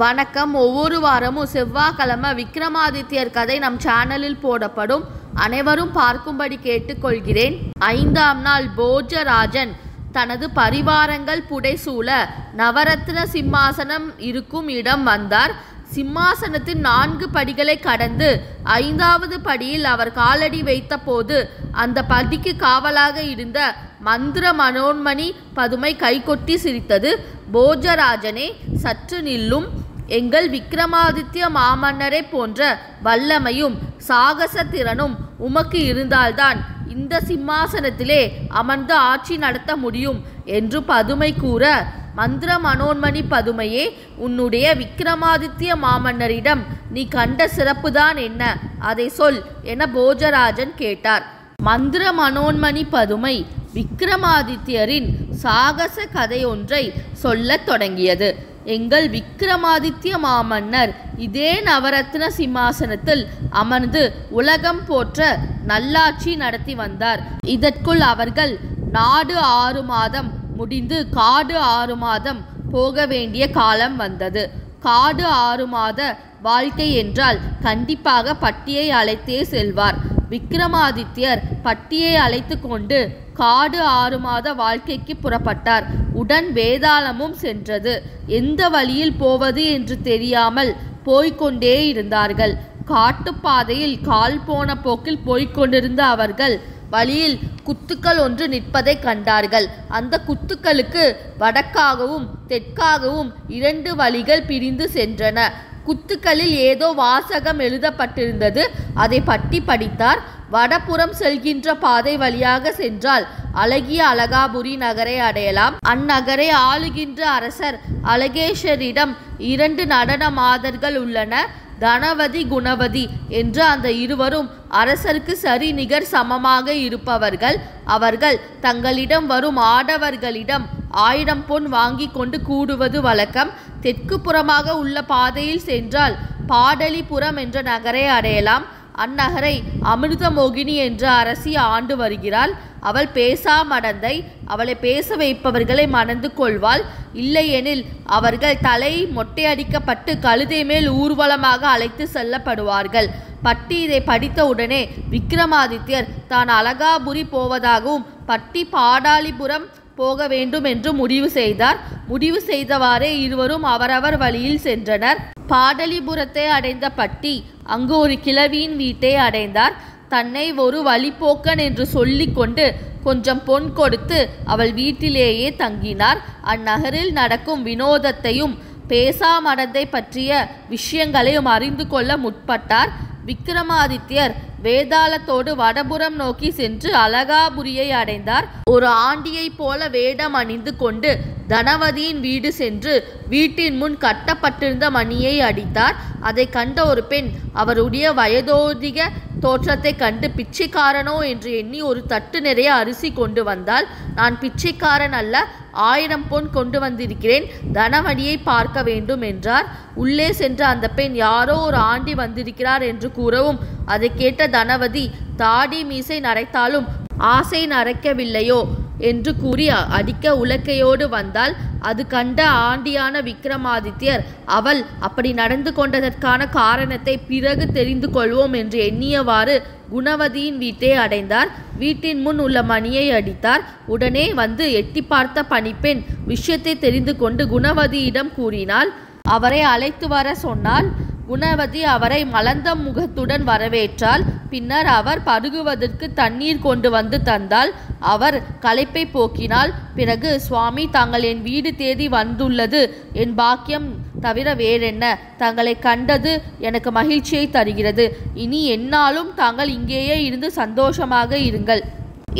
வணக்கம். ஒவ்வொரு வாரமும் செவ்வாய்க்கிழமை விக்ரமாதித்யர் கதை நம் சேனலில் போடப்படும். அனைவரும் பார்க்கும்படி கேட்டுக்கொள்கிறேன். 5ஆம் நாள் போஜராஜன் தனது பரிவாரங்கள் புடைசூழ நவரத்ன சிம்மாசனம் இருக்கும் இடம் வந்தார். சிம்மாசனத்தின் 4 படிகளை கடந்து 5வது படியில் அவர் காலடி வைத்த போது அந்த படிக்கு காவலாக இருந்த மந்திர மனோன்மணி பதுமை கைகொட்டி சிரித்தது. போஜராஜனே, சற்று நில்லும். எங்கள் விக்ரமாதித்ய மாமன்னரை போன்ற வல்லமையும் சாகச திறனும் உமக்கு இருந்தால்தான் இந்த சிம்மாசனத்திலே அமர்ந்து ஆட்சி நடத்த முடியும் என்று பதுமை கூற, மந்திர மனோன்மணி பதுமையே, உன்னுடைய விக்ரமாதித்ய மாமன்னரிடம் நீ கண்ட சிறப்புதான் என்ன? அதை சொல் என போஜராஜன் கேட்டார். மந்திர மனோன்மணி பதுமை விக்ரமாதித்யரின் சாகச கதையொன்றை சொல்லத் தொடங்கியது. எங்கள் விக்ரமாதித்ய மாமன்னர் இதே நவரத்ன சிம்மாசனத்தில் அமர்ந்து உலகம் போற்ற நல்லாட்சி நடத்தி வந்தார். இதற்குள் அவர்கள் நாடு 6 மாதம் முடிந்து காடு 6 மாதம் போக வேண்டிய காலம் வந்தது. காடு 6 மாத வாழ்க்கை என்றால் கண்டிப்பாக பட்டியை அழைத்தே செல்வார். விக்ரமாதித்யர் பட்டியை அழைத்து கொண்டு காடு 6 மாத வாழ்க்கைக்கு புறப்பட்டார். உடன் வேதாளமும் சென்றது. எந்த வழியில் போவது என்று தெரியாமல் போய்கொண்டே இருந்தார்கள். காட்டுப்பாதையில் கால் போன போக்கில் போய்கொண்டிருந்த அவர்கள் வழியில் குத்துக்கள் ஒன்று நிற்பதை கண்டார்கள். அந்த குத்துக்களுக்கு வடக்காகவும் தெற்காகவும் 2 வழிகள் பிரிந்து சென்றன. குத்துக்களில் ஏதோ வாசகம் எழுதப்பட்டிருந்தது. அதை பற்றி படித்தார். வடபுறம் செல்கின்ற பாதை வழியாக சென்றால் அழகிய அலகாபுரி நகரை அடையலாம். அந்நகரை ஆளுகின்ற அரசர் அழகேஷரிடம் 2 நடன மாதர்கள் உள்ளன. தனவதி, குணவதி என்று அந்த இருவரும் அரசருக்கு சரி நிகர் சமமாக இருப்பவர்கள். அவர்கள் தங்களிடம் வரும் ஆடவர்களிடம் 1000 பொன் வாங்கி கொண்டு கூடுவது வழக்கம். தெற்கு புறமாக உள்ள பாதையில் சென்றால் பாடலிபுரம் என்ற நகரை அடையலாம். அந்நகரை அமிர்தமோகினி என்ற அரசி ஆண்டு வருகிறாள். அவள் பேசா மடந்தை. அவளை பேச வைப்பவர்களை மணந்து கொள்வாள். இல்லையெனில் அவர்கள் தலை மொட்டையடிக்கப்பட்டு கழுதை மேல் ஊர்வலமாக அழைத்து செல்லப்படுவார்கள். பட்டி இதை படித்த உடனே விக்ரமாதித்யர் தான் அலகாபுரி போவதாகவும் பட்டி பாடாலிபுரம் போக வேண்டும் என்று முடிவு செய்தார். முடிவு செய்தவாறே இருவரும் அவரவர் வழியில் சென்றனர். பாடலிபுரத்தை அடைந்த பட்டி அங்கு ஒரு கிழவியின் வீட்டை அடைந்தார். தன்னை ஒரு வழிப்போக்கன் என்று சொல்லி கொண்டு கொஞ்சம் பொன் கொடுத்து அவள் வீட்டிலேயே தங்கினார். அந்நகரில் நடக்கும் வினோதத்தையும் பேசாமடத்தை பற்றிய விஷயங்களையும் அறிந்து கொள்ள முற்பட்டார். விக்ரமாதித்யர் வேதாளத்தோடு வடபுறம் நோக்கி சென்று அலகாபுரியை அடைந்தார். ஒரு ஆண்டியை போல வேடம் அணிந்து கொண்டு தனவதியின் வீடு சென்று வீட்டின் முன் கட்டப்பட்டிருந்த மணியை அடித்தார். அதை கண்ட ஒரு பெண் அவருடைய வயதோதிக தோற்றத்தை கண்டு பிச்சைக்காரனோ என்று எண்ணி ஒரு தட்டு நிறைய அரிசி கொண்டு வந்தாள். நான் பிச்சைக்காரன் அல்ல, 1000 பொன் கொண்டு வந்திருக்கிறேன், தனவதியை பார்க்க வேண்டும் என்றார். உள்ளே சென்ற அந்த பெண் யாரோ ஒரு ஆண்டி வந்திருக்கிறார் என்று கூறவும் அதை கேட்ட தனவதி, தாடி மீசை நரைத்தாலும் ஆசை நரைக்கவில்லையோ என்று கூறி அடிக்க உலக்கையோடு வந்தாள். அது கண்ட ஆண்டியான விக்ரமாதித்யர் அவள் அப்படி நடந்து கொண்டதற்கான காரணத்தை பிறகு தெரிந்து கொள்வோம் என்று எண்ணியவாறு குணவதியின் வீட்டை அடைந்தார். வீட்டின் முன் உள்ள மணியை அடித்தார். உடனே வந்து எட்டி பார்த்த பணிப்பெண் விஷயத்தை தெரிந்து கொண்டு குணவதியிடம் கூறினாள். அவரை அழைத்து வர சொன்னாள். குணவதி அவரை மலர்ந்த முகத்துடன் வரவேற்றாள். பின்னர் அவர் பருகுவதற்கு தண்ணீர் கொண்டு வந்து தந்தாள். அவர் களைப்பை போக்கினாள். பிறகு, சுவாமி, தாங்கள் என் வீடு தேடி வந்துள்ளது என் பாக்கியம் தவிர வேறென்ன? தங்களை கண்டது எனக்கு மகிழ்ச்சியை தருகிறது. இனி எந்நாளும் தாங்கள் இங்கேயே இருந்து சந்தோஷமாக இருங்கள்.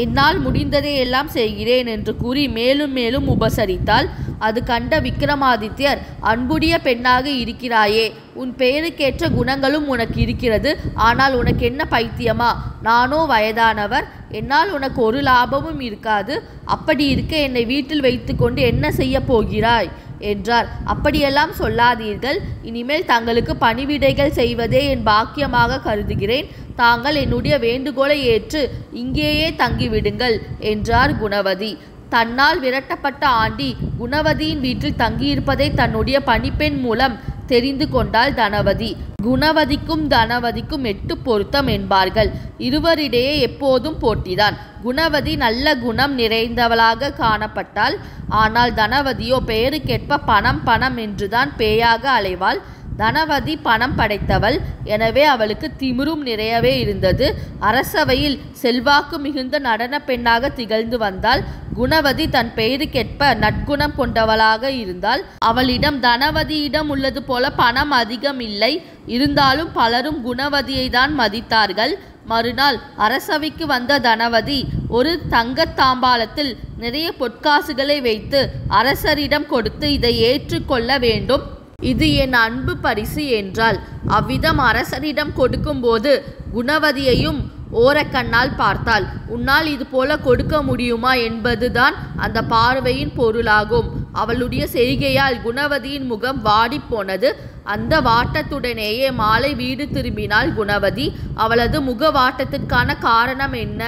என்னால் முடிந்ததை எல்லாம் செய்கிறேன் என்று கூறி மேலும் மேலும் உபசரித்தாள். அது கண்ட விக்ரமாதித்யர், அன்புடைய பெண்ணாக இருக்கிறாயே, உன் பெயருக்கேற்ற குணங்களும் உனக்கு இருக்கிறது. ஆனால் உனக்கு என்ன பைத்தியமா? நானோ வயதானவர். என்னால் உனக்கு ஒரு லாபமும் இருக்காது. அப்படி இருக்க என்னை வீட்டில் வைத்துக்கொண்டு என்ன செய்ய போகிறாய் என்றார். அப்படியெல்லாம் சொல்லாதீர்கள். இனிமேல் தங்களுக்கு பணிவிடைகள் செய்வதே என் பாக்கியமாக கருதுகிறேன். தாங்கள் என்னுடைய வேண்டுகோளை ஏற்று இங்கேயே தங்கிவிடுங்கள் என்றார் குணவதி. தன்னால் விரட்டப்பட்ட ஆண்டி குணவதியின் வீட்டில் தங்கியிருப்பதை தன்னுடைய பணிப்பெண் மூலம் தெரிந்து கொண்டாள் தனவதி. குணவதிக்கும் தனவதிக்கும் 8 பொருத்தம் என்பார்கள். இருவரிடையே எப்போதும் போட்டிதான். குணவதி நல்ல குணம் நிறைந்தவளாக காணப்பட்டாள். ஆனால் தனவதியோ பெயருக்கேற்ப பணம் பணம் என்றுதான் பேயாக அலைவாள். தனவதி பணம் படைத்தவள், எனவே அவளுக்கு திமிரும் நிறையவே இருந்தது. அரசவையில் செல்வாக்கு மிகுந்த நடன பெண்ணாக திகழ்ந்து வந்தாள். குணவதி தன் பெயருக்கேற்ப நற்குணம் கொண்டவளாக இருந்தாள். அவளிடம் தனவதியிடம் உள்ளது போல பணம் அதிகம் இல்லை. இருந்தாலும் பலரும் குணவதியை தான் மதித்தார்கள். மறுநாள் அரசவைக்கு வந்த தனவதி ஒரு தங்கத் தாம்பாளத்தில் நிறைய பொற்காசுகளை வைத்து அரசரிடம் கொடுத்து, இதை ஏற்றுக்கொள்ள வேண்டும், இது என் அன்பு பரிசு என்றாள். அவ்விதம் அரசரிடம் கொடுக்கும்போது குணவதியையும் ஓரக்கண்ணால் பார்த்தாள். உன்னால் இது போல கொடுக்க முடியுமா என்பதுதான் அந்த பார்வையின் பொருளாகும். அவளுடைய செய்கையால் குணவதியின் முகம் வாடி போனது. அந்த வாட்டத்துடனேயே மாலை வீடு திரும்பினாள் குணவதி. அவளது முக வாட்டத்திற்கான காரணம் என்ன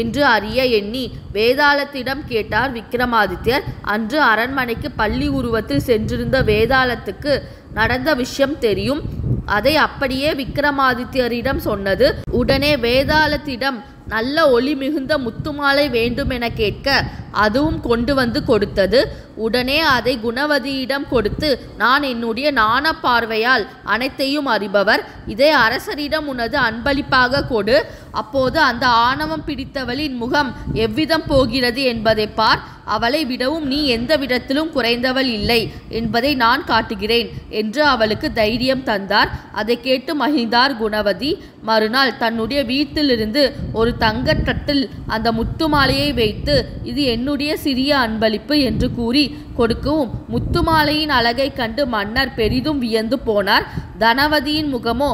என்று அறிய எண்ணி வேதாளத்திடம் கேட்டார் விக்ரமாதித்யர். அன்று அரண்மனைக்கு பள்ளி உருவத்தில் சென்றிருந்த வேதாளத்துக்கு நடந்த விஷயம் தெரியும். அதை அப்படியே விக்ரமாதித்யரிடம் சொன்னது. உடனே வேதாளத்திடம் நல்ல ஒளி மிகுந்த முத்துமாலை வேண்டுமென கேட்க அதுவும் கொண்டு வந்து கொடுத்தது. உடனே அதை குணவதியிடம் கொடுத்து, நான் என்னுடைய நாண பார்வையால் அனைத்தையும் அறிபவர், இதை அரசரிடம் உனது அன்பளிப்பாக கொடு. அப்போது அந்த ஆணவம் பிடித்தவளின் முகம் எவ்விதம் போகிறது என்பதை பார். அவளை விடவும் நீ எந்த விதத்திலும் குறைந்தவள் இல்லை என்பதை நான் காட்டுகிறேன் என்று அவளுக்கு தைரியம் தந்தார். அதை கேட்டு மகிழ்ந்தார் குணவதி. மறுநாள் தன்னுடைய வீட்டிலிருந்து ஒரு தங்கத்தட்டில் அந்த முத்துமாலையை வைத்து, இது என்னுடைய சிறிய அன்பளிப்பு என்று கூறி கொடுக்கவும் முத்துமாலையின் அழகை கண்டு மன்னர் பெரிதும் வியந்து போனார். தனவதியின் முகமோ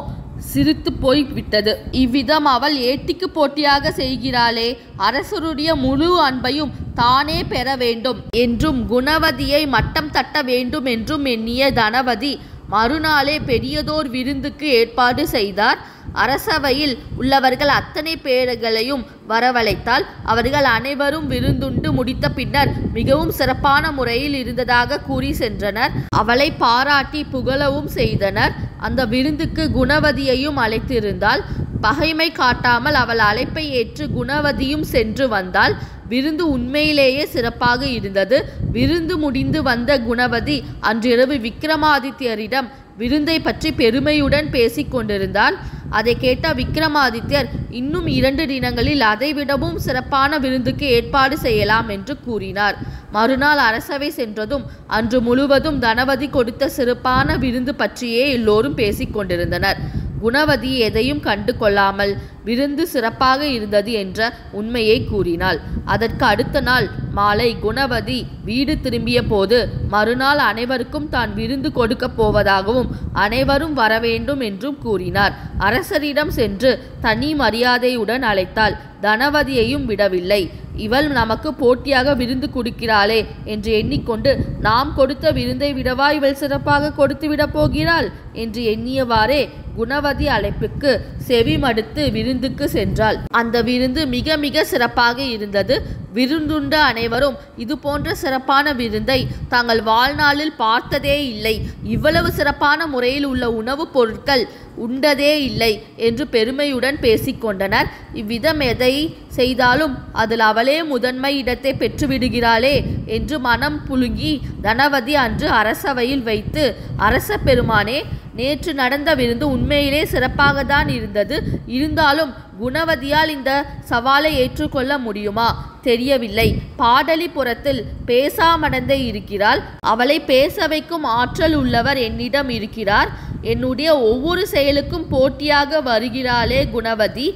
சிரித்து போய் விட்டது. இவ்விதம் அவள் ஏட்டிக்கு போட்டியாக செய்கிறாளே, அரசருடைய முழு அன்பையும் தானே பெற வேண்டும் என்றும் குணவதியை மட்டம் தட்ட வேண்டும் என்றும் எண்ணிய தனவதி மறுநாளே பெரியதோர் விருந்துக்கு ஏற்பாடு செய்தார். அரசவையில் உள்ளவர்கள் அத்தனை பேர்களையும் வரவழைத்தால். அவர்கள் அனைவரும் விருந்துண்டு முடித்த பின்னர் மிகவும் சிறப்பான முறையில் இருந்ததாக கூறி சென்றனர். அவளை பாராட்டி புகழவும் செய்தனர். அந்த விருந்துக்கு குணவதியையும் அழைத்திருந்தாள். பகைமை காட்டாமல் அவள் அழைப்பை ஏற்று குணவதியும் சென்று வந்தாள். விருந்து உண்மையிலேயே சிறப்பாக இருந்தது. விருந்து முடிந்து வந்த குணவதி அன்றிரவு விக்ரமாதித்யரிடம் விருந்தை பற்றி பெருமையுடன் பேசிக் கொண்டிருந்தாள். அதை கேட்ட விக்ரமாதித்யர், இன்னும் 2 தினங்களில் அதைவிடவும் சிறப்பான விருந்துக்கு ஏற்பாடு செய்யலாம் என்று கூறினார். மறுநாள் அரசவை சென்றதும் அன்று முழுவதும் தனவதி கொடுத்த சிறப்பான விருந்து பற்றியே எல்லோரும் பேசிக் கொண்டிருந்தனர். குணவதி எதையும் கண்டு கொள்ளாமல் விருந்து சிறப்பாக இருந்தது என்ற உண்மையை கூறினாள். அதற்கு அடுத்த நாள் மாலை குணவதி வீடு திரும்பிய போது மறுநாள் அனைவருக்கும் தான் விருந்து கொடுக்கப் போவதாகவும் அனைவரும் வரவேண்டும் என்றும் கூறினார். அரசரிடம் சென்று தனி மரியாதையுடன் அழைத்தாள். தனவதியையும் விடவில்லை. இவள் நமக்கு போட்டியாக விருந்து கொடுக்கிறாளே என்று எண்ணிக்கொண்டு, நாம் கொடுத்த விருந்தை விடவா இவள் சிறப்பாக கொடுத்து விடப் போகிறாள் என்று எண்ணியவாறே குணவதி அழைப்புக்கு செவி மடுத்து விருந்துக்கு சென்றாள். அந்த விருந்து மிக மிக சிறப்பாக இருந்தது. விருந்துண்ட அனைவரும் இது போன்ற சிறப்பான விருந்தை தாங்கள் வாழ்நாளில் பார்த்ததே இல்லை, இவ்வளவு சிறப்பான முறையில் உள்ள உணவுப் பொருட்கள் உண்டதே இல்லை என்று பெருமையுடன் பேசிக்கொண்டனர். இவ்விதம் எதை செய்தாலும் அதில் அவளே முதன்மை இடத்தை பெற்றுவிடுகிறாளே என்று மனம் புழுங்கி தனவதி அன்று அரசவையில் வைத்து, அரச பெருமானே, நேற்று நடந்த விருந்து உண்மையிலே சிறப்பாக தான் இருந்தது. இருந்தாலும் குணவதியால் இந்த சவாலை ஏற்றுக்கொள்ள முடியுமா தெரியவில்லை. பாடலிபுரத்தில் பேசாமடந்தை இருக்கிறாள். அவளை பேச வைக்கும் ஆற்றல் உள்ளவர் என்னிடம் இருக்கிறார். என்னுடைய ஒவ்வொரு செயலுக்கும் போட்டியாக வருகிறாளே குணவதி,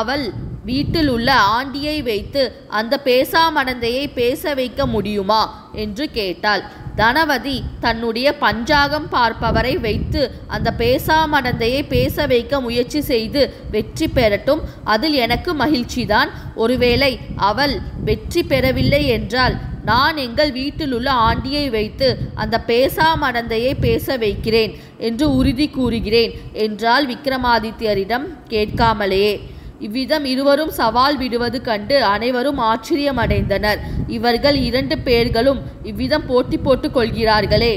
அவள் வீட்டில் உள்ள ஆண்டியை வைத்து அந்த பேசாமடந்தையை பேச வைக்க முடியுமா என்று கேட்டாள். தனவதி தன்னுடைய பஞ்சாகம் பார்ப்பவரை வைத்து அந்த பேசாமடந்தையை பேச வைக்க முயற்சி செய்து வெற்றி பெறட்டும், அதில் எனக்கு மகிழ்ச்சிதான். ஒருவேளை அவள் வெற்றி பெறவில்லை என்றால் நான் எங்கள் வீட்டில் உள்ள ஆண்டியை வைத்து அந்த பேசாமடந்தையை பேச வைக்கிறேன் என்று உறுதி கூறுகிறேன் என்றால் விக்ரமாதித்யரிடம் கேட்காமலேயே. இவ்விதம் இருவரும் சவால் விடுவது கண்டு அனைவரும் ஆச்சரியமடைந்தனர். இவர்கள் 2 பேர்களும் இவ்விதம் போட்டி போட்டுக் கொள்கிறார்களே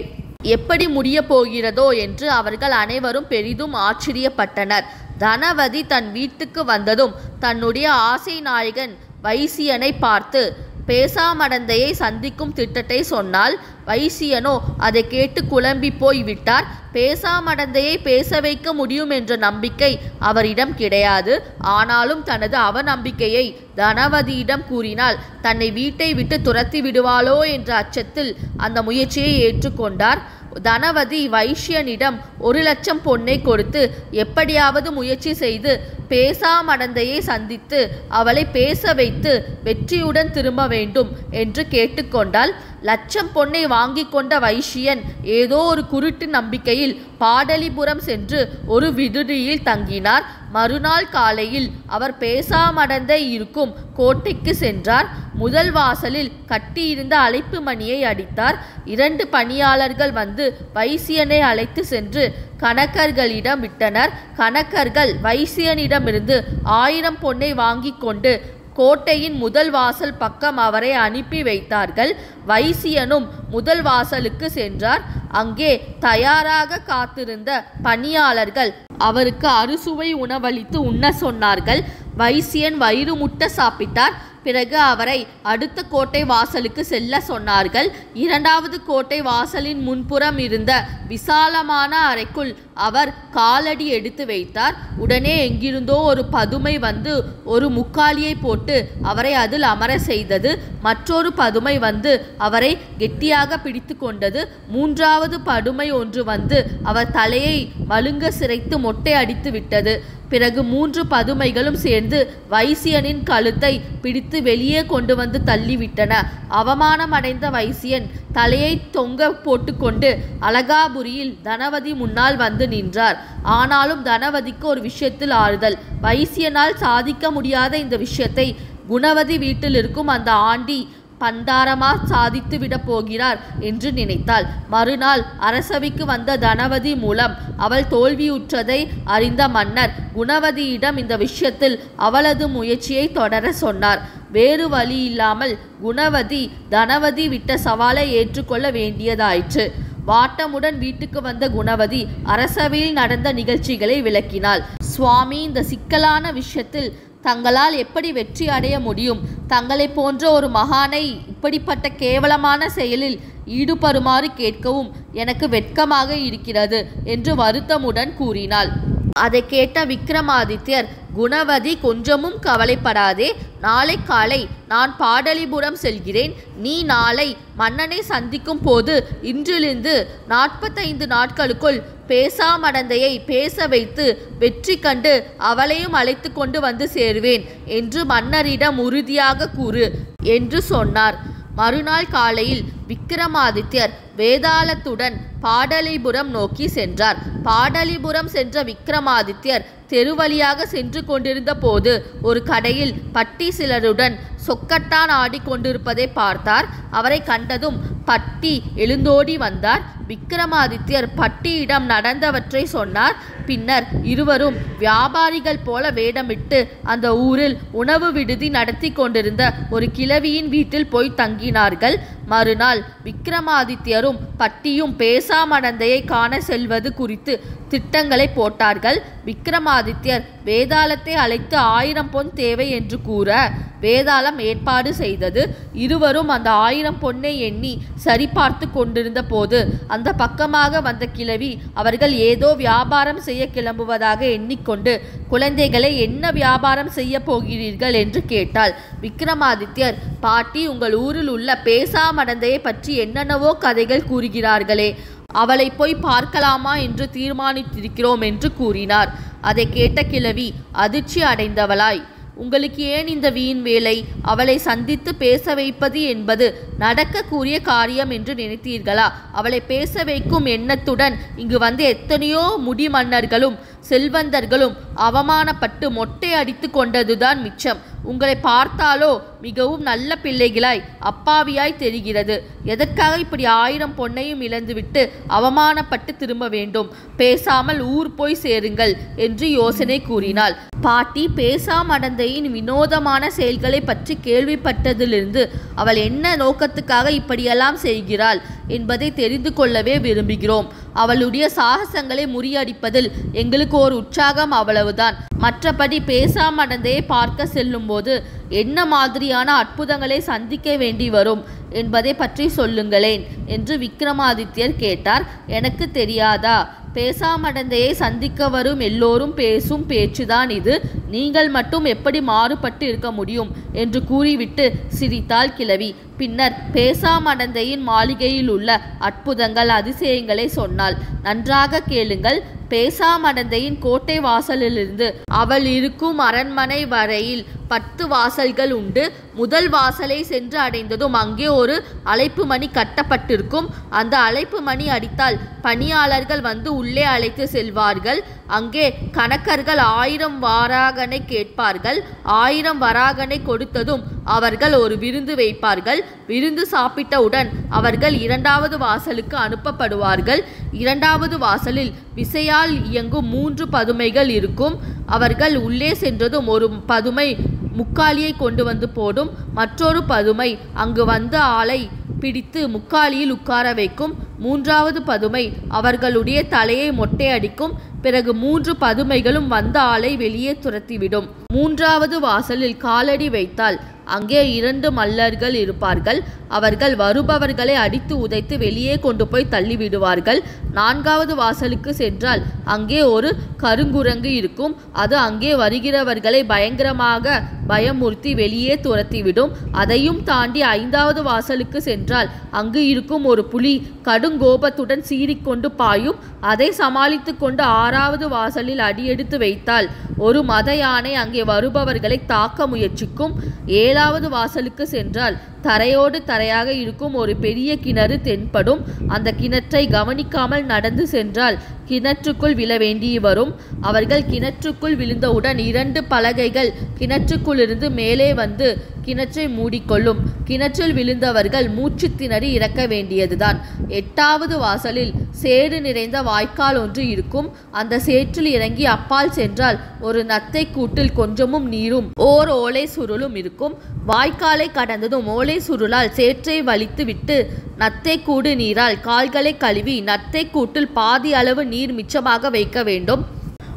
எப்படி முடிய போகிறதோ என்று அவர்கள் அனைவரும் பெரிதும் ஆச்சரியப்பட்டனர். தனவதி தன் வீட்டுக்கு வந்ததும் தன்னுடைய ஆசை நாயகன் வைசியனை பார்த்து பேசாமடந்தையை சந்திக்கும் திட்டத்தை சொன்னால், வைசியனோ அதை கேட்டு குழம்பி போய் விட்டார். பேசாமடந்தையை பேச வைக்க முடியும் என்ற நம்பிக்கை அவரிடம் கிடையாது. ஆனாலும் தனது அவநம்பிக்கையை தனவதியிடம் கூறினால் தன்னை வீட்டை விட்டு துரத்தி விடுவாளோ என்ற அச்சத்தில் அந்த முயற்சியை ஏற்றுக்கொண்டார். தனவதி வைசியனிடம் 1,00,000 பொன்னை கொடுத்து எப்படியாவது முயற்சி செய்து பேசாமடந்தையை சந்தித்து அவளை பேச வைத்து வெற்றியுடன் திரும்ப வேண்டும் என்று கேட்டுக்கொண்டாள். 1,00,000 பொன்னை வாங்கி கொண்ட வைசியன் ஏதோ ஒரு குருட்டு நம்பிக்கையில் பாடலிபுரம் சென்று ஒரு விடுதியில் தங்கினார். மறுநாள் காலையில் அவர் பேசாமடந்தை இருக்கும் கோட்டைக்கு சென்றார். முதல் வாசலில் கட்டியிருந்த அழைப்பு மணியை அடித்தார். 2 பணியாளர்கள் வந்து வைசியனை அழைத்து சென்று கணக்கர்களிடம் விட்டனர். கணக்கர்கள் வைசியனிடமிருந்து 1000 பொன்னை வாங்கி கொண்டு கோட்டையின் முதல் வாசல் பக்கம் அவரை அனுப்பி வைத்தார்கள். வைசியனும் முதல் வாசலுக்கு சென்றார். அங்கே தயாராக காத்திருந்த பணியாளர்கள் அவருக்கு அறுசுவை உணவளித்து உண்ண சொன்னார்கள். வைசியன் வயிறு முட்ட சாப்பிட்டார். பிறகு அவரை அடுத்த கோட்டை வாசலுக்கு செல்ல சொன்னார்கள். 2வது கோட்டை வாசலின் முன்புறம் இருந்த விசாலமான அறைக்குள் அவர் காலடி எடுத்து வைத்தார். உடனே எங்கிருந்தோ ஒரு பதுமை வந்து ஒரு முக்காலியை போட்டு அவரை அதில் அமர செய்தது. மற்றொரு பதுமை வந்து அவரை கெட்டியாக பிடித்து கொண்டது. 3வது பதுமை ஒன்று வந்து அவர் தலையை மழுங்க சிரைத்து மொட்டை அடித்து விட்டது. பிறகு 3 பதுமைகளும் சேர்ந்து வைசியனின் கழுத்தை பிடித்து வெளியே கொண்டு வந்து தள்ளிவிட்டன. அவமானம் அடைந்த வைசியன் தலையை தொங்க போட்டுக்கொண்டு அலகாபுரியில் தனவதி முன்னால் வந்து நின்றார். ஆனாலும் தனவதிக்கு ஒரு விஷயத்தில் ஆறுதல். வைசியனால் சாதிக்க முடியாத இந்த விஷயத்தை குணவதி வீட்டில் இருக்கும் அந்த ஆண்டி பண்டாரமா சாதித்து விட போகிறார் என்று நினைத்தாள். மறுநாள் அரசவைக்கு வந்த தனவதி மூலம் அவள் தோல்வியுற்றதை அறிந்த மன்னர் குணவதியிடம் இந்த விஷயத்தில் அவளது முயற்சியை தொடர சொன்னார். வேறு வழி இல்லாமல் குணவதி தனவதி விட்ட சவாலை ஏற்றுக்கொள்ள வேண்டியதாயிற்று. வாட்டமுடன் வீட்டுக்கு வந்த குணவதி அரசவையில் நடந்த நிகழ்ச்சிகளை விளக்கினாள். சுவாமி, இந்த சிக்கலான விஷயத்தில் தங்களால் எப்படி வெற்றி அடைய முடியும்? தங்களை போன்ற ஒரு மகானை இப்படிப்பட்ட கேவலமான செயலில் ஈடுபடுமாறு கேட்கவும் எனக்கு வெட்கமாக இருக்கிறது என்று வருத்தமுடன் கூறினாள். அதை கேட்ட விக்ரமாதித்யர், குணவதி, கொஞ்சமும் கவலைப்படாதே. நாளை காலை நான் பாடலிபுரம் செல்கிறேன். நீ நாளை மன்னனை சந்திக்கும் போது இன்றிலிருந்து 45 நாட்களுக்குள் பேசாமடந்தையை பேச வைத்து வெற்றி கண்டு அவளையும் அழைத்து கொண்டு வந்து சேர்வேன் என்று மன்னரிடம் உறுதியாக கூறு என்று சொன்னார். மறுநாள் காலையில் விக்ரமாதித்யர் வேதாளத்துடன் பாடலிபுரம் நோக்கி சென்றார். பாடலிபுரம் சென்ற விக்ரமாதித்யர் தெருவழியாக சென்று கொண்டிருந்த போது ஒரு கடையில் பட்டி சிலருடன் சொக்கட்டான் ஆடிக்கொண்டிருப்பதை பார்த்தார். அவரை கண்டதும் பட்டி எழுந்தோடி வந்தார். விக்ரமாதித்யர் பட்டியிடம் நடந்தவற்றை சொன்னார். பின்னர் இருவரும் வியாபாரிகள் போல வேடமிட்டு அந்த ஊரில் உணவு விடுதி நடத்தி கொண்டிருந்த ஒரு கிழவியின் வீட்டில் போய் தங்கினார்கள். மறுநாள் விக்ரமாதித்யரும் பட்டியும் பேசாமடந்தையை காண செல்வது குறித்து திட்டங்களை போட்டார்கள். விக்ரமாதித்யர் வேதாளத்தை அழைத்து 1000 பொன் தேவை என்று கூற வேதாளம் ஏற்பாடு செய்தது. இருவரும் அந்த 1000 பொன்னை எண்ணி சரிபார்த்து கொண்டிருந்த போது அந்த பக்கமாக வந்த கிழவி அவர்கள் ஏதோ வியாபாரம் செய்ய கிளம்புவதாக எண்ணிக்கொண்டு, குழந்தைகளை என்ன வியாபாரம் செய்ய போகிறீர்கள் என்று கேட்டாள். விக்ரமாதித்யர், பாட்டி, உங்கள் ஊரில் உள்ள பேசாமடந்தையை பற்றி என்னென்னவோ கதைகள் கூறுகிறார்களே, அவளை போய் பார்க்கலாமா என்று தீர்மானித்திருக்கிறோம் என்று கூறினார். அதை கேட்ட கிழவி அதிர்ச்சி அடைந்தவளாய், உங்களுக்கு ஏன் இந்த வீண் வேலை? அவளை சந்தித்து பேச வைப்பது என்பது நடக்கக்கூடிய காரியம் என்று நினைத்தீர்களா? அவளை பேச வைக்கும் எண்ணத்துடன் இங்கு வந்து எத்தனையோ முடிமன்னர்களும் செல்வந்தர்களும் அவமானப்பட்டு மொட்டை அடித்து கொண்டதுதான் மிச்சம். உங்களை பார்த்தாலோ மிகவும் நல்ல பிள்ளைகளாய் அப்பாவியாய் தெரிகிறது. எதற்காக இப்படி 1000 பொன்னையும் இழந்துவிட்டு அவமானப்பட்டு திரும்ப வேண்டும்? பேசாமல் ஊர் போய் சேருங்கள் என்று யோசனை கூறினாள். பாட்டி பேசாமடந்தையின் வினோதமான செயல்களை பற்றி கேள்விப்பட்டதிலிருந்து அவள் என்ன நோக்கத்துக்காக இப்படியெல்லாம் செய்கிறாள் என்பதை தெரிந்து கொள்ளவே விரும்புகிறோம். அவளுடைய சாகசங்களை முறியடிப்பதில் எங்களுக்கு ஒரு உற்சாகம், அவ்வளவுதான். மற்றபடி பேசாமடந்தையை பார்க்க செல்லும் போது என்ன மாதிரியான அற்புதங்களை சந்திக்க வேண்டி வரும் என்பதை பற்றி சொல்லுங்களேன் என்று விக்ரமாதித்யர் கேட்டார். எனக்கு தெரியாதா? பேசாமடந்தையை சந்திக்க வரும் எல்லோரும் பேசும் பேச்சுதான் இது. நீங்கள் மட்டும் எப்படி மாறுபட்டு இருக்க முடியும் என்று கூறிவிட்டு சிரித்தாள் கிழவி. பின்னர் பேசாமடந்தையின் மாளிகையில் உள்ள அற்புதங்கள், அதிசயங்களை சொன்னாள். நன்றாக கேளுங்கள். பேசாமடந்தையின் கோட்டை வாசலிலிருந்து அவள் இருக்கும் அரண்மனை வரையில் 10 வாசல்கள் உண்டு. முதல் வாசலை சென்று அடைந்ததும் அங்கே ஒரு அழைப்பு மணி கட்டப்பட்டிருக்கும். அந்த அழைப்பு மணி அடித்தால் பணியாளர்கள் வந்து உள்ளே அழைத்து செல்வார்கள். அங்கே கணக்கர்கள் 1000 வராகனை கேட்பார்கள். 1000 வராகனை கொடுத்ததும் அவர்கள் ஒரு விருந்து வைப்பார்கள். விருந்து சாப்பிட்டவுடன் அவர்கள் 2வது வாசலுக்கு அனுப்பப்படுவார்கள். 2வது வாசலில் விசையால் இயங்கும் 3 பதுமைகள் இருக்கும். அவர்கள் உள்ளே சென்றதும் ஒரு பதுமை முக்காலியை கொண்டு வந்து போடும். மற்றொரு பதுமை அங்கு வந்த ஆளை பிடித்து முக்காலியில் உட்கார வைக்கும். 3வது பதுமை அவர்களுடைய தலையை மொட்டை அடிக்கும். பிறகு 3 பதுமைகளும் வந்த ஆளை வெளியே துரத்திவிடும். 3வது வாசலில் காலடி வைத்தால் அங்கே 2 மல்லர்கள் இருப்பார்கள். அவர்கள் வருபவர்களை அடித்து உதைத்து வெளியே கொண்டு போய் தள்ளிவிடுவார்கள். 4வது வாசலுக்கு சென்றால் அங்கே ஒரு கருங்குரங்கு இருக்கும். அது அங்கே வருகிறவர்களை பயங்கரமாக பயமுறுத்தி வெளியே துரத்திவிடும். அதையும் தாண்டி 5வது வாசலுக்கு சென்றால் அங்கு இருக்கும் ஒரு புலி கடுங்கோபத்துடன் சீறிக்கொண்டு பாயும். அதை சமாளித்து கொண்டு 6வது வாசலில் அடியெடுத்து வைத்தால் ஒரு மத யானை அங்கே வருபவர்களை தாக்க முயற்சிக்கும். 7வது வாசலுக்கு சென்றால் தரையோடு தரையாக இருக்கும் ஒரு பெரிய கிணறு தென்படும். அந்த கிணற்றை கவனிக்காமல் நடந்து சென்றால் கிணற்றுக்குள் விழ வேண்டி வரும். அவர்கள் கிணற்றுக்குள் விழுந்தவுடன் 2 பலகைகள் கிணற்றுக்குள்ளிருந்து மேலே வந்து கிணற்றை மூடிக்கொள்ளும். கிணற்றில் விழுந்தவர்கள் மூச்சு திணறி இறக்க வேண்டியதுதான். 8வது வாசலில் சேறு நிறைந்த வாய்க்கால் ஒன்று இருக்கும். அந்த சேற்றில் இறங்கி அப்பால் சென்றால் ஒரு நத்தை கூட்டில் கொஞ்சமும் நீரும் ஓர் ஓலை சுருளும் இருக்கும். வாய்க்காலை கடந்ததும் ஓலை சுருளால் சேற்றை வலித்து விட்டு நத்தை கூடு நீரால் கால்களை கழுவி நத்தை கூட்டில் பாதி அளவு நீர் மிச்சமாக வைக்க வேண்டும்.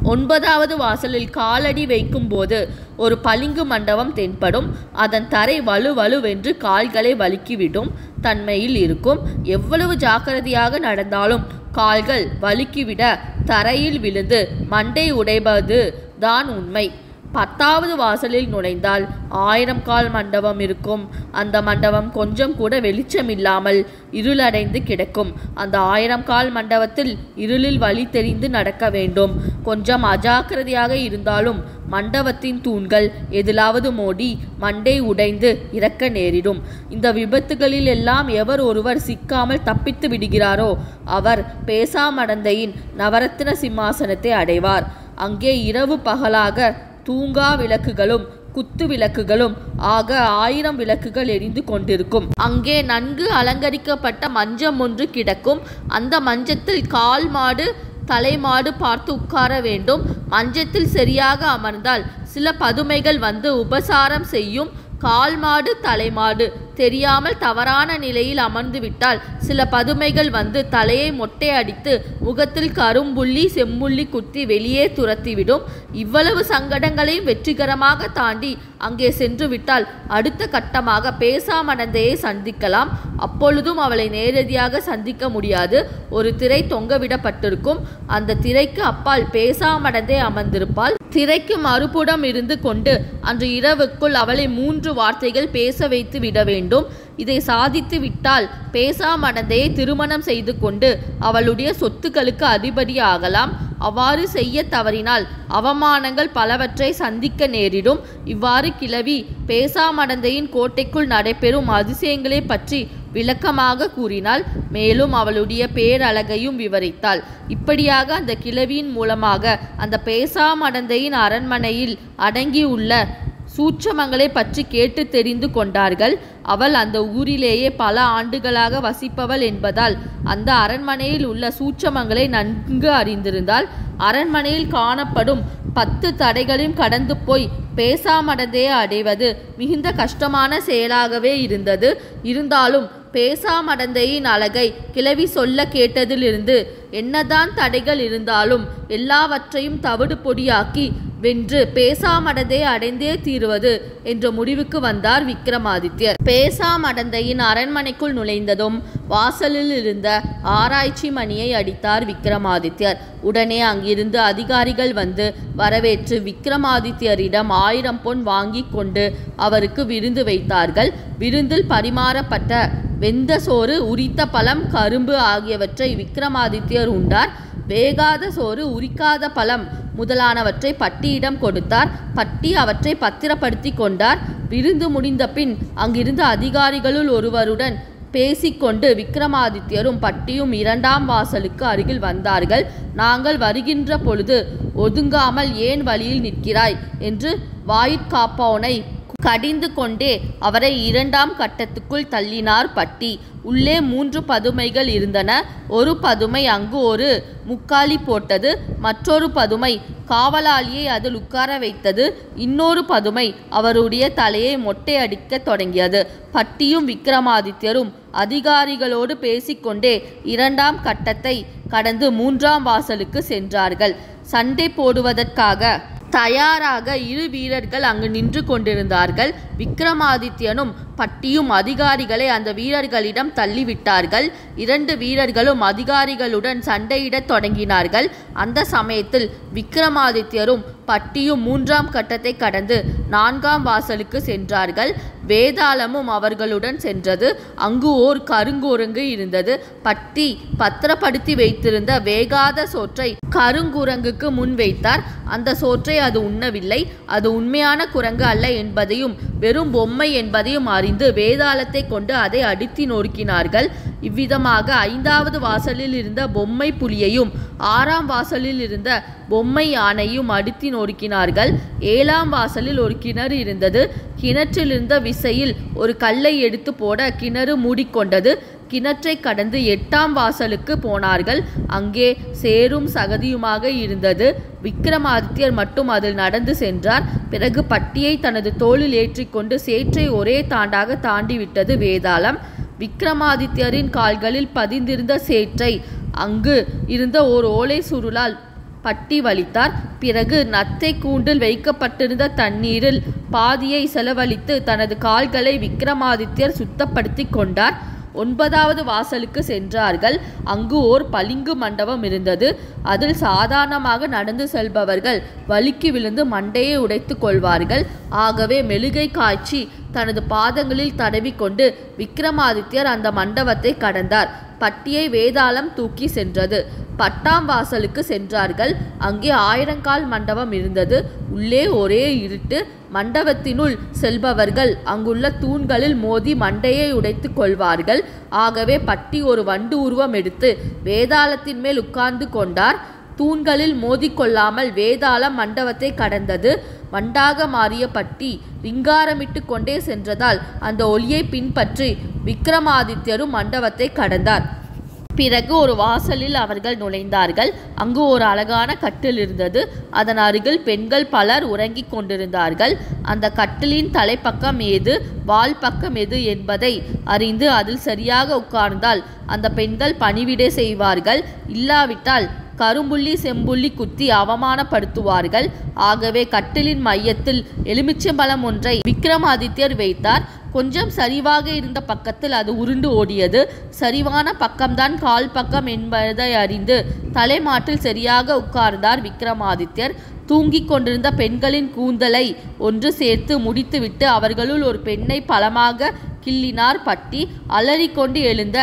9வது வாசலில் காலடி வைக்கும் போது ஒரு பளிங்கு மண்டபம் தென்படும். அதன் தரை வலுவலுவென்று கால்களை வலிக்கிவிடும் தன்மையில் இருக்கும். எவ்வளவு ஜாக்கிரதையாக நடந்தாலும் கால்கள் வலிக்கிவிட தரையில் விழுந்து மண்டை உடைப்பது தான் உண்மை. 10வது வாசலில் நுழைந்தால் 1000 கால் மண்டபம் இருக்கும். அந்த மண்டபம் கொஞ்சம் கூட வெளிச்சமில்லாமல் இருளடைந்து கிடக்கும். அந்த 1000 கால் மண்டபத்தில் இருளில் வழி தெரிந்து நடக்க வேண்டும். கொஞ்சம் அஜாக்கிரதையாக இருந்தாலும் மண்டபத்தின் தூண்கள் எதிலாவது மோடி மண்டை உடைந்து இறக்க நேரிடும். இந்த விபத்துகளில் எல்லாம் எவர் ஒருவர் சிக்காமல் தப்பித்து விடுகிறாரோ அவர் பேசாமடந்தையின் நவரத்ன சிம்மாசனத்தை அடைவார். அங்கே இரவு பகலாக தூங்கா விளக்குகளும் குத்து விளக்குகளும் ஆக 1000 விளக்குகள் எரிந்து கொண்டிருக்கும். அங்கே நன்கு அலங்கரிக்கப்பட்ட மஞ்சம் ஒன்று கிடக்கும். அந்த மஞ்சத்தில் கால் மாடு தலைமாடு பார்த்து உட்கார வேண்டும். மஞ்சத்தில் சரியாக அமர்ந்தால் சில பதுமைகள் வந்து உபசாரம் செய்யும். கால் மாடு தலைமாடு தெரியாமல் தவறான நிலையில் அமர்ந்து விட்டால் சில பதுமைகள் வந்து தலையை மொட்டை அடித்து முகத்தில் கரும்புள்ளி செம்முள்ளி குத்தி வெளியே துரத்திவிடும். இவ்வளவு சங்கடங்களையும் வெற்றிகரமாக தாண்டி அங்கே சென்று விட்டால் அடுத்த கட்டமாக பேசாமடந்தையை சந்திக்கலாம். அப்பொழுதும் அவளை நேரடியாக சந்திக்க முடியாது. ஒரு திரை தொங்கவிடப்பட்டிருக்கும். அந்த திரைக்கு அப்பால் பேசாமடந்தை அமர்ந்திருப்பாள். திரைக்கு மறுபுறம் இருந்து கொண்டு அன்று இரவுக்குள் அவளை 3 வார்த்தைகள் பேச வைத்து விட வேண்டும். இதை சாதித்து விட்டால் பேசாமடந்தையை திருமணம் செய்து கொண்டு அவளுடைய சொத்துக்களுக்கு அதிபதி ஆகலாம். அவ்வாறு செய்ய தவறினால் அவமானங்கள் பலவற்றை சந்திக்க நேரிடும். இவ்வாறு கிழவி பேசாமடந்தையின் கோட்டைக்குள் நடைபெறும் அதிசயங்களை பற்றி விளக்கமாக கூறினாள். மேலும் அவளுடைய பேரழகையும் விவரித்தாள். இப்படியாக அந்த கிழவியின் மூலமாக அந்த பேசாமடந்தையின் அரண்மனையில் அடங்கியுள்ள சூட்சமங்களை பற்றி கேட்டு தெரிந்து கொண்டார்கள். அவள் அந்த ஊரிலேயே பல ஆண்டுகளாக வசிப்பவள் என்பதால் அந்த அரண்மனையில் உள்ள சூட்சமங்களை நன்கு அறிந்திருந்தாள். அரண்மனையில் காணப்படும் 10 தடைகளையும் கடந்து போய் பேசாமடந்தையை அடைவது மிகுந்த கஷ்டமான செயலாகவே இருந்தது. இருந்தாலும் பேசாமடந்தையின் அழகை கிழவி சொல்ல கேட்டதிலிருந்து என்னதான் தடைகள் இருந்தாலும் எல்லாவற்றையும் தவிடு பொடியாக்கி வென்று பேசாமடந்தையை அடைந்தே தீருவது என்ற முடிவுக்கு வந்தார் விக்ரமாதித்யர். பேசாமடந்தையின் அரண்மனைக்குள் நுழைந்ததும் வாசலில் இருந்த ஆராய்ச்சி மணியை அடித்தார் விக்ரமாதித்யர். உடனே அங்கிருந்து அதிகாரிகள் வந்து வரவேற்று விக்ரமாதித்யரிடம் 1000 பொன் வாங்கி கொண்டு அவருக்கு விருந்து வைத்தார்கள். விருந்தில் பரிமாறப்பட்ட வெந்த சோறு, உரித்த பழம், கரும்பு ஆகியவற்றை விக்ரமாதித்யர் உண்டார். வேகாத சோறு, உரிக்காத பழம் முதலானவற்றை பட்டியிடம் கொடுத்தார். பட்டி அவற்றை பத்திரப்படுத்தி கொண்டார். விருந்து முடிந்த பின் அங்கிருந்த அதிகாரிகளுள் ஒருவருடன் பேசிக்கொண்டு விக்ரமாதித்யரும் பட்டியும் 2ஆம் வாசலுக்கு அருகில் வந்தார்கள். நாங்கள் வருகின்ற பொழுது ஒதுங்காமல் ஏன் வழியில் நிற்கிறாய் என்று வாயிற்காப்போனை கடிந்து கொண்டே அவரை 2ஆம் கட்டத்துக்குள் தள்ளினார் பட்டி. உள்ளே 3 பதுமைகள் இருந்தன. ஒரு பதுமை அங்கு ஒரு முக்காலி போட்டது. மற்றொரு பதுமை காவலாளியை அதில் உட்கார வைத்தது. இன்னொரு பதுமை அவருடைய தலையை மொட்டை அடிக்க தொடங்கியது. பட்டியும் விக்ரமாதித்யரும் அதிகாரிகளோடு பேசிக்கொண்டே 2ஆம் கட்டத்தை கடந்து 3ஆம் வாசலுக்கு சென்றார்கள். சண்டை போடுவதற்காக தயாராக 2 வீரர்கள் அங்கு நின்று கொண்டிருந்தார்கள். விக்ரமாதித்யனும் பட்டியும் அதிகாரிகளை அந்த வீரர்களிடம் தள்ளிவிட்டார்கள். 2 வீரர்களும் அதிகாரிகளுடன் சண்டையிடத் தொடங்கினார்கள். அந்த சமயத்தில் விக்ரமாதித்யரும் பட்டியும் 3ஆம் கட்டத்தை கடந்து 4ஆம் வாசலுக்கு சென்றார்கள். வேதாளமும் அவர்களுடன் சென்றது. அங்கு ஓர் கருங்குரங்கு இருந்தது. பட்டி பத்திரப்படுத்தி வைத்திருந்த வேகாத சோற்றை கருங்குரங்குக்கு முன் வைத்தார். அந்த சோற்றை அது உண்ணவில்லை. அது உண்மையான குரங்கு அல்ல என்பதையும் வெறும் பொம்மை என்பதையும் அறிந்து வேதாளத்தை கொண்டு அதை அடித்து நொறுக்கினார்கள். இவ்விதமாக 5வது வாசலில் இருந்த பொம்மை புலியையும் 6ஆம் வாசலில் இருந்த பொம்மை யானையும் அடித்து நொறுக்கினார்கள். 7ஆம் வாசலில் ஒரு கிணறு இருந்தது. கிணற்றிலிருந்த விசையில் ஒரு கல்லை எடுத்து போட கிணறு மூடிக்கொண்டது. கிணற்றை கடந்து 8ஆம் வாசலுக்கு போனார்கள். அங்கே சேரும் சகதியுமாக இருந்தது. விக்ரமாதித்யர் மட்டும் அதில் நடந்து சென்றார். பிறகு பட்டியை தனது தோளில் ஏற்றிக்கொண்டு சேற்றை ஒரே தாண்டாக தாண்டிவிட்டது வேதாளம். விக்ரமாதித்யரின் கால்களில் பதிந்திருந்த சேற்றை அங்கு இருந்த ஓர் ஓலை சுருளால் பட்டி வலித்தார். பிறகு நத்தை கூண்டில் வைக்கப்பட்டிருந்த தண்ணீரில் பாதியை செலவழித்து தனது கால்களை விக்ரமாதித்யர் சுத்தப்படுத்தி கொண்டார். 9வது வாசலுக்கு சென்றார்கள். அங்கு ஓர் பளிங்கு மண்டபம் இருந்தது. அதில் சாதாரணமாக நடந்து செல்பவர்கள் வலிக்கு விழுந்து மண்டையை உடைத்து கொள்வார்கள். ஆகவே மெழுகை காய்ச்சி தனது பாதங்களில் தடவி கொண்டு விக்ரமாதித்யர் அந்த மண்டபத்தை கடந்தார். பட்டியை வேதாளம் தூக்கி சென்றது. 10ஆம் வாசலுக்கு சென்றார்கள். அங்கே 1000 கால் மண்டபம் இருந்தது. உள்ளே ஒரே இருட்டு. மண்டபத்தினுள் செல்பவர்கள் அங்குள்ள தூண்களில் மோதி மண்டையை உடைத்து கொள்வார்கள். ஆகவே பட்டி ஒரு வண்டு உருவம் எடுத்து வேதாளத்தின் மேல் உட்கார்ந்து கொண்டார். தூண்களில் மோதிக்கொள்ளாமல் வேதாளம் மண்டபத்தை கடந்தது. வண்டாக மாறிய பட்டி ரிங்காரமிட்டு கொண்டே சென்றதால் அந்த ஒளியை பின்பற்றி விக்ரமாதித்யரும் மண்டபத்தை கடந்தார். பிறகு ஒரு வாசலில் அவர்கள் நுழைந்தார்கள். அங்கு ஒரு அழகான கட்டில் இருந்தது. அதன் அருகில் பெண்கள் பலர் உறங்கிக் கொண்டிருந்தார்கள். அந்த கட்டிலின் தலைப்பக்கம் ஏது, வால் பக்கம் எது என்பதை அறிந்து அதில் சரியாக உட்கார்ந்தால் அந்த பெண்கள் பணிவிடை செய்வார்கள். இல்லாவிட்டால் கரும்புள்ளி செம்புள்ளி குத்தி அவமானப்படுத்துவார்கள். ஆகவே கட்டிலின் மையத்தில் எலுமிச்சம்பழம் ஒன்றை விக்ரமாதித்யர் வைத்தார். கொஞ்சம் சரிவாக இருந்த பக்கத்தில் அது உருண்டு ஓடியது. சரிவான பக்கம்தான் கால் பக்கம் என்பதை அறிந்து தலைமாட்டில் சரியாக உட்கார்ந்தார் விக்ரமாதித்யர். தூங்கிக் கொண்டிருந்த பெண்களின் கூந்தலை ஒன்று சேர்த்து முடித்துவிட்டு அவர்களுள் ஒரு பெண்ணை பலமாக கிள்ளினார் பட்டி. அலறிக்கொண்டு எழுந்த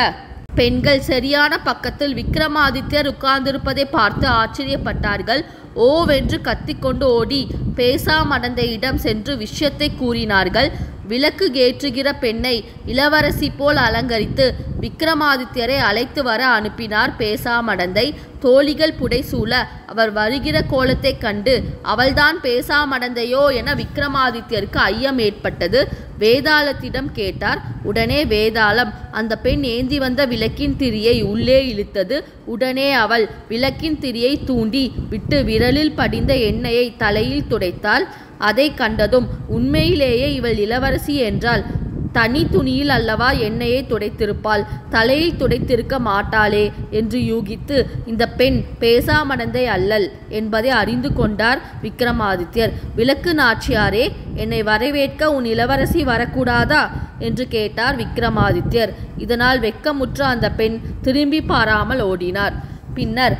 பெண்கள் சரியான பக்கத்தில் விக்ரமாதித்யர் உட்கார்ந்திருப்பதை பார்த்து ஆச்சரியப்பட்டார்கள். ஓவென்று கத்திக்கொண்டு ஓடி பேசாமடந்தையிடம் சென்று விஷயத்தை கூறினார்கள். விளக்கு ஏற்றுகிற பெண்ணை இளவரசி போல் அலங்கரித்து விக்ரமாதித்யரை அழைத்து வர அனுப்பினார் பேசாமடந்தை. தோழிகள் புடைசூழ அவர் வருகிற கோலத்தை கண்டு அவள்தான் பேசாமடந்தையோ என விக்ரமாதித்யருக்கு ஐயம் ஏற்பட்டது. வேதாளத்திடம் கேட்டார். உடனே வேதாளம் அந்த பெண் ஏந்தி வந்த விளக்கின் திரியை உள்ளே இழுத்தது. உடனே அவள் விளக்கின் திரியை தூண்டி விட்டு விரலில் படிந்த எண்ணெயை தலையில் துடைத்தாள். அதை கண்டதும் உண்மையிலேயே இவள் இளவரசி என்றால் தனி துணியில் அல்லவா எண்ணெயை துடைத்திருப்பாள், தலையில் துடைத்திருக்க மாட்டாளே என்று யூகித்து இந்த பெண் பேசாமடந்தை அல்லல் என்பதை அறிந்து கொண்டார் விக்ரமாதித்யர். விளக்கு நாச்சியாரே, என்னை வரவேற்க உன் இளவரசி வரக்கூடாதா என்று கேட்டார் விக்ரமாதித்யர். இதனால் வெட்கமுற்ற அந்த பெண் திரும்பி பாராமல் ஓடினார். பின்னர்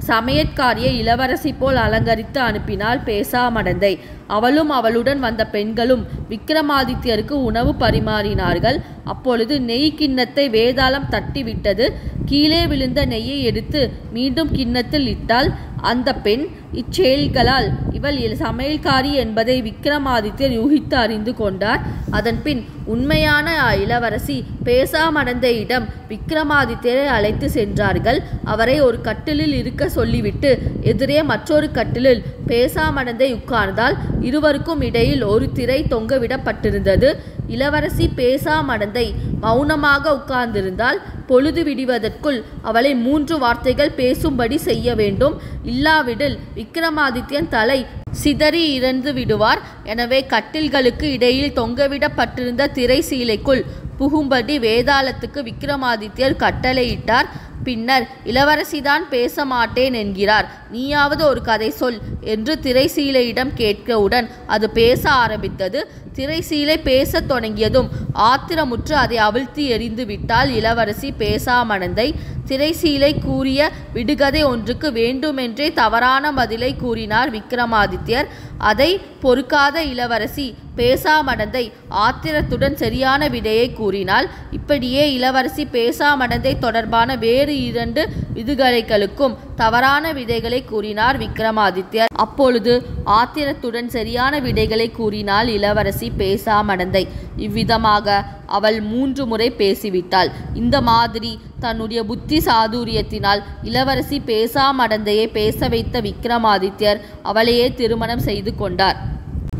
சமையற்காரியை இளவரசி போல் அலங்கரித்து அனுப்பினாள் பேசாமடந்தை. அவளும் அவளுடன் வந்த பெண்களும் விக்ரமாதித்யருக்கு உணவு பரிமாறினார்கள். அப்பொழுது நெய் கிண்ணத்தை வேதாளம் தட்டிவிட்டது. கீழே விழுந்த நெய்யை எடுத்து மீண்டும் கிண்ணத்தில் இட்டாள் அந்த பெண். இச்செயல்களால் இவள் சமையல்காரி என்பதை விக்ரமாதித்யர் யூகித்து அறிந்து கொண்டார். அதன்பின் உண்மையான இளவரசி பேசாமடந்தையிடம் விக்ரமாதித்யரை அழைத்து சென்றார்கள். அவரை ஒரு கட்டிலில் இருக்க சொல்லிவிட்டு எதிரே மற்றொரு கட்டிலில் பேசாமடந்தை உட்கார்ந்தால். இருவருக்கும் இடையில் ஒரு திரை தொங்கவிடப்பட்டிருந்தது. இளவரசி பேசாமடந்தை மௌனமாக உட்கார்ந்திருந்தால். பொழுது விடுவதற்குள் அவளை 3 வார்த்தைகள் பேசும்படி செய்ய வேண்டும். இல்லாவிடில் விக்ரமாதித்யன் தலை சிதறி இறந்து விடுவார். எனவே கட்டில்களுக்கு இடையில் தொங்கவிடப்பட்டிருந்த திரை சீலைக்குள் புகும்படி வேதாளத்துக்கு விக்ரமாதித்யர் கட்டளையிட்டார். பின்னர் இளவரசிதான் பேச மாட்டேன் என்கிறார், நீயாவது ஒரு கதை சொல் என்று திரைசீலையிடம் கேட்கவுடன் அது பேச ஆரம்பித்தது. திரைசீலை பேசத் தொடங்கியதும் ஆத்திரமுற்று அதை அவிழ்த்து எறிந்து விட்டாள் இளவரசி பேசாமடந்தை. திரைசீலை கூறிய விடுகதை ஒன்றுக்கு வேண்டுமென்றே தவறான பதிலை கூறினார் விக்ரமாதித்யர். அதை பொறுக்காத இளவரசி பேசாமடந்தை ஆத்திரத்துடன் சரியான விடையை கூறினாள். இப்படியே இளவரசி பேசாமடந்தை தொடர்பான வேறு 2 விடுகதைகளுக்கும் தவறான விடைகளை கூறினார் விக்ரமாதித்யர். அப்பொழுது ஆத்திரத்துடன் சரியான விடைகளை கூறினாள் இளவரசி பேசாமடந்தை. இவ்விதமாக அவள் 3 முறை பேசிவிட்டாள். இந்த மாதிரி தன்னுடைய புத்தி சாதுரியத்தினால் இளவரசி பேசாமடந்தையை பேச வைத்த விக்ரமாதித்யர் அவளையே திருமணம் செய்து கொண்டார்.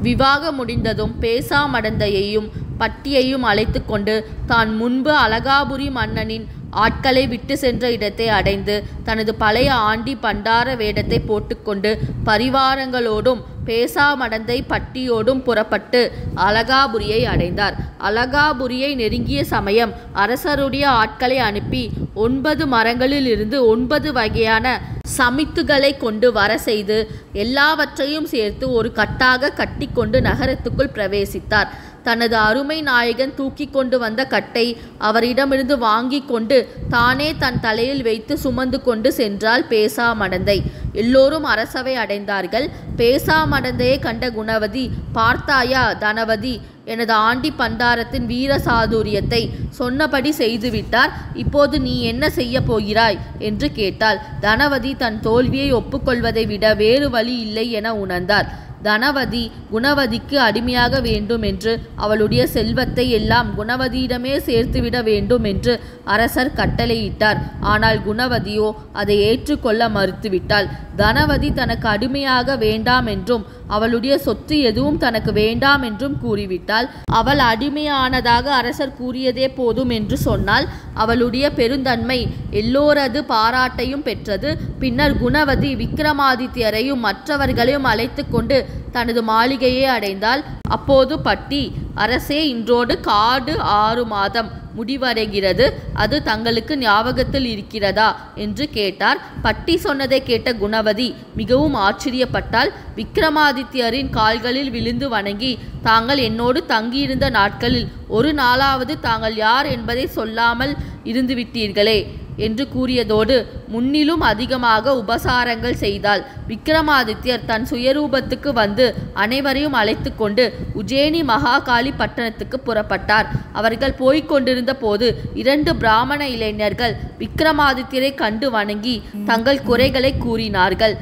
விவாகம் முடிந்ததும் பேசாமடந்தையையும் பட்டியையும் அழைத்து கொண்டு தான் முன்பு அலகாபுரி மன்னனின் ஆட்களை விட்டு சென்ற இடத்தை அடைந்து தனது பழைய ஆண்டி பண்டார வேடத்தை போட்டுக்கொண்டு பரிவாரங்களோடும் பேசாமடந்தை பட்டியோடும் புறப்பட்டு அலகாபுரியை அடைந்தார். அலகாபுரியை நெருங்கிய சமயம் அரசருடைய ஆட்களை அனுப்பி 9 மரங்களில் இருந்து 9 வகையான சமித்துகளை கொண்டு வர செய்து எல்லாவற்றையும் சேர்த்து ஒரு கட்டாக கட்டி கொண்டு நகரத்துக்குள் பிரவேசித்தார். தனது அருமை நாயகன் தூக்கி கொண்டு வந்த கட்டை அவரிடமிருந்து வாங்கி கொண்டு தானே தன் தலையில் வைத்து சுமந்து கொண்டு சென்றாள் பேசாமடந்தை. எல்லோரும் அரசவை அடைந்தார்கள். பேசாமடந்தையை கண்ட குணவதி, பார்த்தாயா தனவதி, எனது ஆண்டி பண்டாரத்தின் வீர சாதுரியத்தை சொன்னபடி செய்துவிட்டார். இப்போது நீ என்ன செய்ய போகிறாய் என்று கேட்டாள். தனவதி தன் தோல்வியை ஒப்புக்கொள்வதை விட வேறு வழி இல்லை என உணர்ந்தார். தனவதி குணவதிக்கு அடிமையாக வேண்டும் என்று, அவளுடைய செல்வத்தை எல்லாம் குணவதியிடமே சேர்த்துவிட வேண்டும் என்று அரசர் கட்டளையிட்டார். ஆனால் குணவதியோ அதை ஏற்றுக்கொள்ள மறுத்துவிட்டாள். தனவதி தனக்கு அடிமையாக வேண்டாம் என்றும் அவளுடைய சொத்து எதுவும் தனக்கு வேண்டாம் என்றும் கூறிவிட்டாள். அவள் அடிமையானதாக அரசர் கூறியதே போதும் என்று சொன்னால். அவளுடைய பெருந்தன்மை எல்லோரது பாராட்டையும் பெற்றது. பின்னர் குணவதி விக்ரமாதித்யரையும் மற்றவர்களையும் அழைத்து கொண்டு தனது மாளிகையை அடைந்தாள். அப்போது பட்டி, அரசே, இன்றோடு காடு 6 மாதம் முடிவடைகிறது. அது தங்களுக்கு ஞாபகத்தில் இருக்கிறதா என்று கேட்டார். பட்டி சொன்னதை கேட்ட குணவதி மிகவும் ஆச்சரியப்பட்டாள். விக்ரமாதித்யரின் கால்களில் விழுந்து வணங்கி, தாங்கள் என்னோடு தங்கியிருந்த நாட்களில் ஒரு நாளாவது தாங்கள் யார் என்பதை சொல்லாமல் இருந்துவிட்டீர்களே என்று கூறியதோடு முன்னிலும் அதிகமாக உபசாரங்கள் செய்தாள். விக்ரமாதித்யர் தன் சுயரூபத்துக்கு வந்து அனைவரையும் அழைத்து கொண்டு உஜ்ஜயினி மகாகாளி பட்டணத்துக்கு புறப்பட்டார். அவர்கள் போய்க் கொண்டிருந்த போது 2 பிராமண இளைஞர்கள் விக்ரமாதித்யரை கண்டு வணங்கி தங்கள் குறைகளை கூறினார்கள்.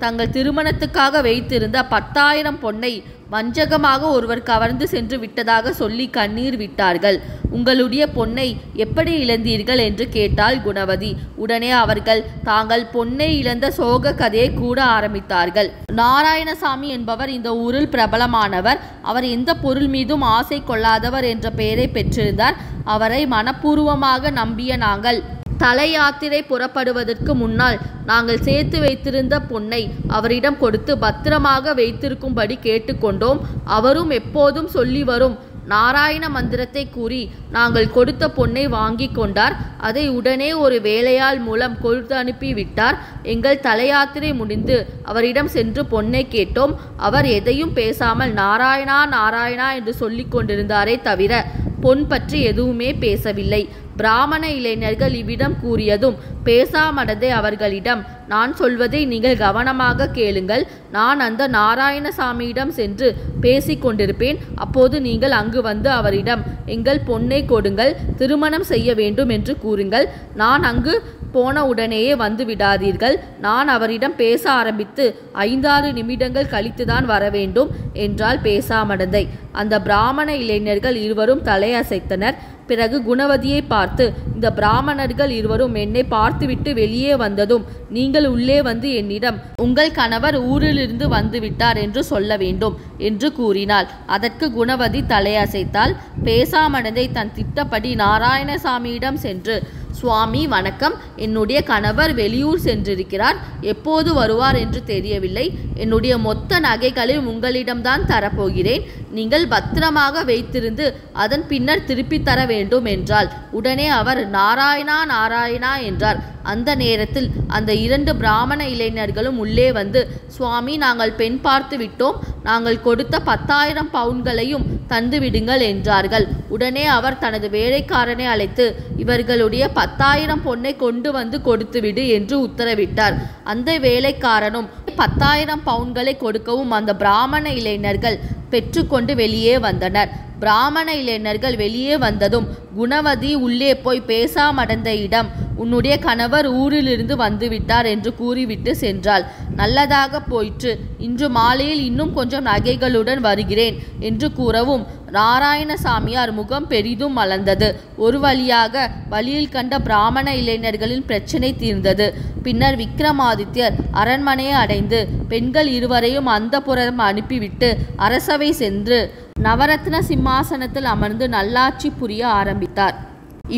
தங்கள் திருமணத்துக்காக வைத்திருந்த 10,000 பொன்னை வஞ்சகமாக ஒருவர் கவர்ந்து சென்று விட்டதாக சொல்லி கண்ணீர் விட்டார்கள். உங்களுடைய பொன்னை எப்படி இழந்தீர்கள் என்று கேட்டாள் குணவதி. உடனே அவர்கள் தாங்கள் பொன்னை இழந்த சோக கதையை கூட ஆரம்பித்தார்கள். நாராயணசாமி என்பவர் இந்த ஊரில் பிரபலமானவர். அவர் எந்த பொருள் மீதும் ஆசை கொள்ளாதவர் என்ற பெயரை பெற்றிருந்தார். அவரை மனப்பூர்வமாக நம்பிய நாங்கள் தல யாத்திரை புறப்படுவதற்கு முன்னால் நாங்கள் சேர்த்து வைத்திருந்த பொன்னை அவரிடம் கொடுத்து பத்திரமாக வைத்திருக்கும்படி கேட்டுக்கொண்டோம். அவரும் எப்போதும் சொல்லி வரும் நாராயண மந்திரத்தை கூறி நாங்கள் கொடுத்த பொன்னை வாங்கி கொண்டார். அதை உடனே ஒரு வேலையாள் மூலம் கொடுத்து அனுப்பிவிட்டார். எங்கள் தல யாத்திரை முடிந்து அவரிடம் சென்று பொன்னை கேட்டோம். அவர் எதையும் பேசாமல் நாராயணா நாராயணா என்று சொல்லிக் கொண்டிருந்தாரே தவிர பொன் பற்றி எதுவுமே பேசவில்லை. பிராமண இளைஞர்கள் இவ்விடம் கூறியதும் பேசாமடதே அவர்களிடம், நான் சொல்வதை நீங்கள் கவனமாக கேளுங்கள். நான் அந்த நாராயணசாமியிடம் சென்று பேசிக் கொண்டிருப்பேன். அப்போது நீங்கள் அங்கு வந்து அவரிடம் எங்கள் பொன்னை கொடுங்கள், திருமணம் செய்ய வேண்டும் என்று கூறுங்கள். நான் அங்கு போன உடனேயே வந்து விடாதீர்கள். நான் அவரிடம் பேச ஆரம்பித்து 5-6 நிமிடங்கள் கழித்துதான் வர வேண்டும் என்றால் பேசாமடந்தை. அந்த பிராமண இளைஞர்கள் இருவரும் தலையசைத்தனர். பிறகு குணவதியை பார்த்து, இந்த பிராமணர்கள் இருவரும் என்னை பார்த்துவிட்டு வெளியே வந்ததும் நீங்கள் உள்ளே வந்து என்னிடம் உங்கள் கணவர் ஊரிலிருந்து வந்துவிட்டார் என்று சொல்ல வேண்டும் என்று கூறினாள். அதற்கு குணவதி தலையசைத்தாள். பேசாமடந்தை தன் திட்டப்படி நாராயணசாமியிடம் சென்று, சுவாமி வணக்கம், என்னுடைய கணவர் வெளியூர் சென்றிருக்கிறார். எப்போது வருவார் என்று தெரியவில்லை. என்னுடைய மொத்த நகைகளையும் உங்களிடம்தான் தரப்போகிறேன். நீங்கள் பத்திரமாக வைத்திருந்து அதன் பின்னர் திருப்பி தர வேண்டும் என்றால் உடனே அவர் நாராயணா நாராயணா என்றார். அந்த நேரத்தில் அந்த 2 பிராமண இளைஞர்களும் உள்ளே வந்து, சுவாமி நாங்கள் பெண் பார்த்து விட்டோம். நாங்கள் கொடுத்த 10,000 பவுன்களையும் தந்து விடுங்கள் என்றார்கள். உடனே அவர் தனது வேலைக்காரனை அழைத்து, இவர்களுடைய 10,000 பொன்னை கொண்டு வந்து கொடுத்துவிடு என்று உத்தரவிட்டார். அந்த வேலைக்காரனும் 10,000 பவுன்களை கொடுக்கவும் அந்த பிராமண இளைஞர்கள் பெற்றுக்கொண்டு வெளியே வந்தனர். பிராமண இளைஞர்கள் வெளியே வந்ததும் குணவதி உள்ளே போய் பேசாமடந்தையிடம், உன்னுடைய கணவர் ஊரிலிருந்து வந்துவிட்டார் என்று கூறிவிட்டு சென்றாள். நல்லதாக போயிற்று. இன்று மாலையில் இன்னும் கொஞ்சம் நகைகளுடன் வருகிறேன் என்று கூறவும் நாராயணசாமியார் முகம் பெரிதும் மலர்ந்தது. ஒரு வழியாக வழியில் கண்ட பிராமண இளைஞர்களின் பிரச்சனை தீர்ந்தது. பின்னர் விக்ரமாதித்யர் அரண்மனையை அடைந்து பெண்கள் இருவரையும் அந்தப்புறம் அனுப்பிவிட்டு அரசவை சென்று நவரத்ன சிம்மாசனத்தில் அமர்ந்து நல்லாட்சி புரிய ஆரம்பித்தார்.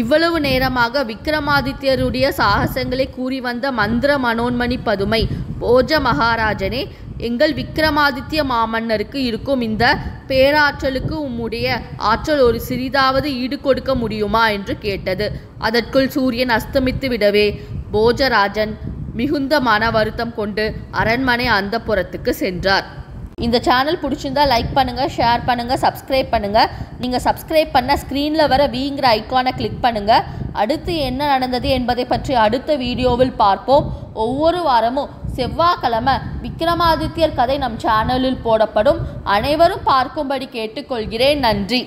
இவ்வளவு நேரமாக விக்ரமாதித்யருடைய சாகசங்களை கூறி வந்த மந்திர மனோன்மணி பதுமை, போஜ மகாராஜனே, எங்கள் விக்ரமாதித்ய மாமன்னருக்கு இருக்கும் இந்த பேராற்றலுக்கு உம்முடைய ஆற்றல் ஒரு சிறிதாவது ஈடு கொடுக்க முடியுமா என்று கேட்டது. அதற்குள் சூரியன் அஸ்தமித்து விடவே போஜராஜன் மிகுந்த மன வருத்தம் கொண்டு அரண்மனை அந்தப்புறத்துக்கு சென்றார். இந்த சேனல் பிடிச்சிருந்தா லைக் பண்ணுங்கள், ஷேர் பண்ணுங்கள், சப்ஸ்கிரைப் பண்ணுங்கள். நீங்கள் சப்ஸ்கிரைப் பண்ண ஸ்க்ரீனில் வர வீங்கிற ஐக்கானை கிளிக் பண்ணுங்கள். அடுத்து என்ன நடந்தது என்பதை பற்றி அடுத்த வீடியோவில் பார்ப்போம். ஒவ்வொரு வாரமும் செவ்வாய்க்கிழமை விக்ரமாதித்யர் கதை நம் சேனலில் போடப்படும். அனைவரும் பார்க்கும்படி கேட்டுக்கொள்கிறேன். நன்றி.